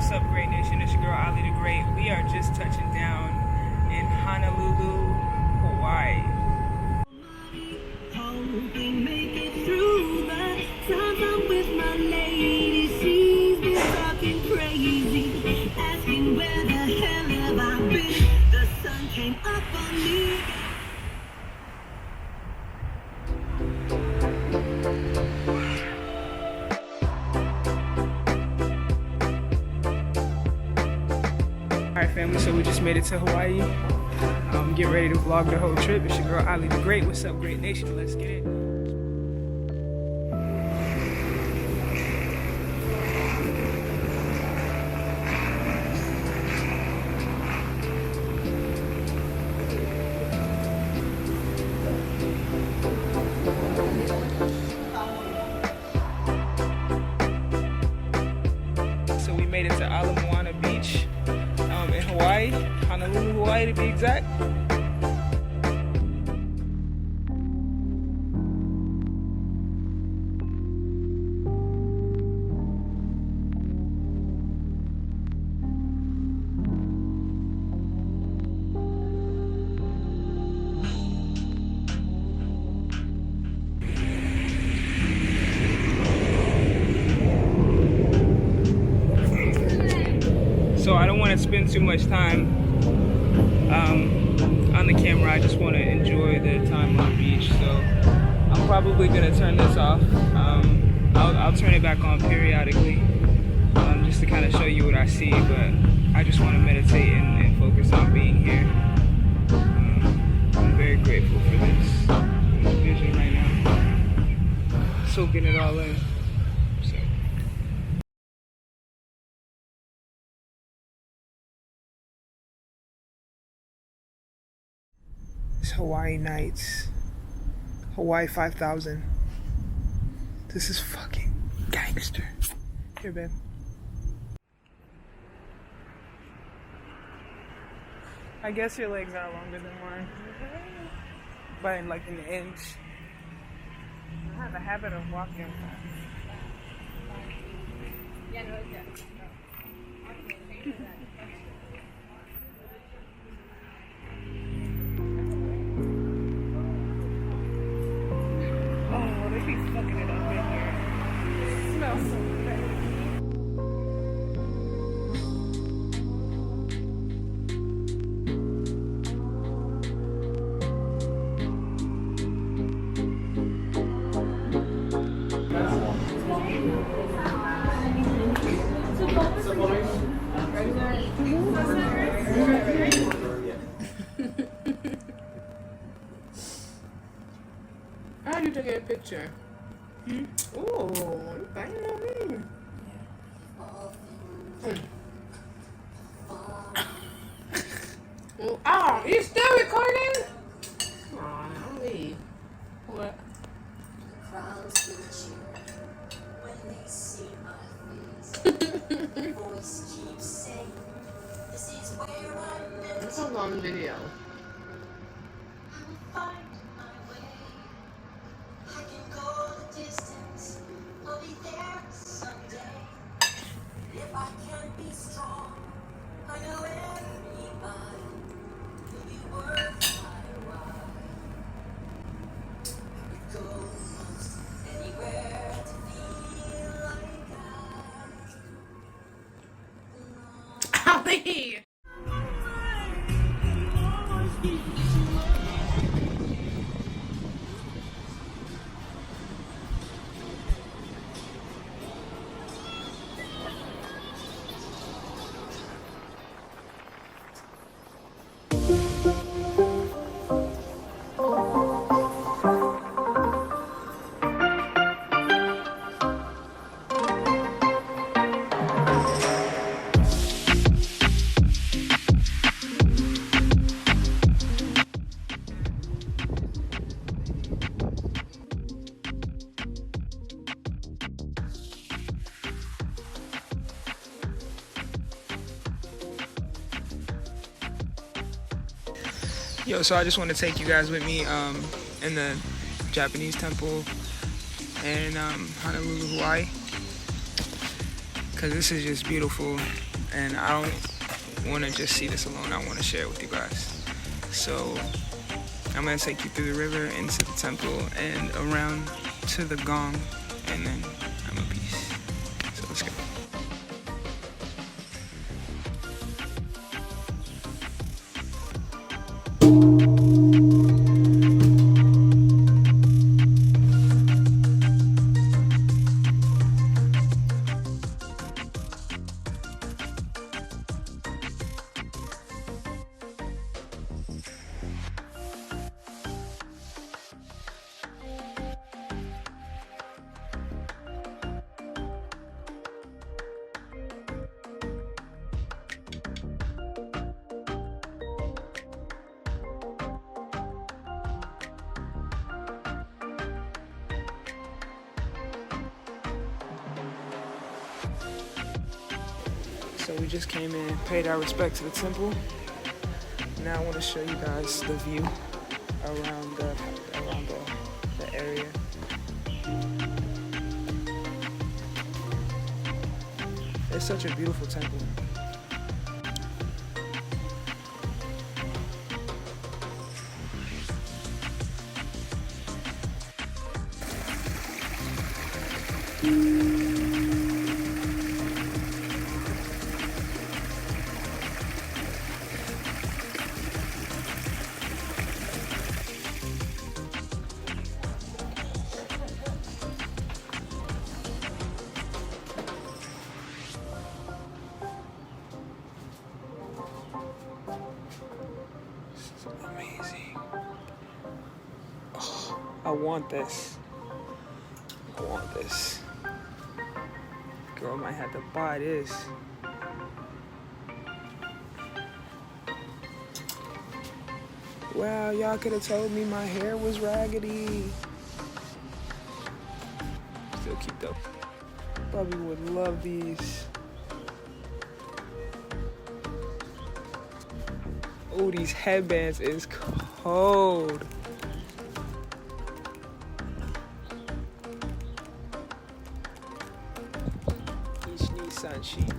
What's up, Great Nation? It's your girl Ahlee the Great. We are just touching down in Honolulu, Hawaii. Hoping make it through the times I'm with my lady. She's been talking crazy, asking where the hell have I been. The sun came up on me. Alright family, so we just made it to Hawaii. Get ready to vlog the whole trip. It's your girl Ahlee the Great. What's up, Great Nation? Let's get it. So we made it to Ala Beach in Hawaii, Honolulu, Hawaii to be exact. So I don't want to spend too much time on the camera. I just want to enjoy the time on the beach. So I'm probably gonna turn this off. I'll turn it back on periodically, just to kind of show you what I see. But I just want to meditate and focus on being here. I'm very grateful for this vision right now. Soaking it all in. So. It's Hawaii nights. Hawaii 5000. This is fucking gangster. Here, babe. I guess your legs are longer than mine. By like an inch. I have a habit of walking. Yeah, no, it's fucking it up in here. It smells so good. How do you take a picture? Oh, you banging on me. Oh, you still recording? Come on, I'll leave. What? Crowds will cheer when they see my face. Voice keeps saying, this is where I'm meant This is on video. I will find my way. I can go the distance. I'll be there someday. If I can't be strong, I know every mile will be worth my while. I would go most anywhere to feel like I belong. Ahlee! Yo, so I just want to take you guys with me in the Japanese temple in Honolulu, Hawaii, because this is just beautiful. and I don't want to just see this alone. I want to share it with you guys. So I'm going to take you through the river, into the temple, and around to the gong, and then I'm a peace. So let's go. So we just came in, paid our respect to the temple. Now I want to show you guys the view around the area. It's such a beautiful temple. Amazing. Oh, I want this. I want this. Girl might have to buy this. Wow, y'all could have told me my hair was raggedy. Still keep those. Bubby would love these. Oh, these headbands is cold. Each knee sun sheet.